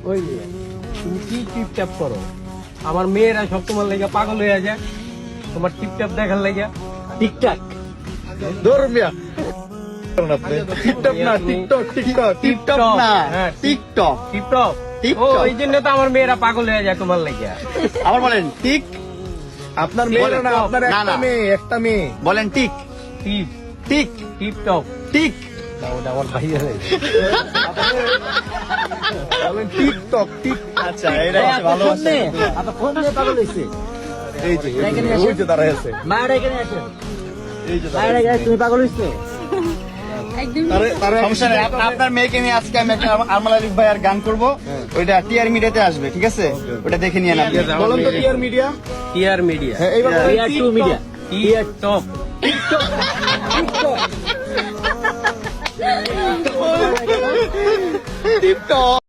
ওই তুমি কি টিপটাপ করো? আমার মেয়েরা সব তোমার লেগে পাগল হয়ে যায়, তোমার টিপটাপ দেখার লেগে। টিকটাক ধর্মিয়া টিকটক না, টিকটক টিকটক টিকটক না, টিকটক টিপটপ। টিকটক। ওই জন্য তো আমার মেয়েরা পাগল হয়ে যায় তোমার লেগে। আবার বলেন টিক। আপনার মেয়ে বলেন না, টপ। আপনার একটা মেয়ে, একটা মেয়ে। বলেন টিক টিপ টিক টিপটপ। টিক। ওটা আমার ভাইয়া বলেন টিকটক টিক। আচ্ছা এটা ভালো আছে। আপনার ফোন নিয়ে পাগল হয়েছে। এই যে ওই যে দাঁড়ায় আছে। মায়েরা এখানে আসেন, এই যে মায়েরা এখানে, তুমি পাগল হয়েছে। সমস্যা নেই, আপনার মেয়েকে নিয়ে আজকে আমি একটা আরমাল আলিফ ভাইয়ার গান করবো, ওইটা টিআর মিডিয়াতে আসবে, ঠিক আছে? ওটা দেখে নিয়ে না বলুন তো টিআর মিডিয়া। টিআর মিডিয়া, হ্যাঁ এইবার বলেন TR two media. Tiptop. TikTok.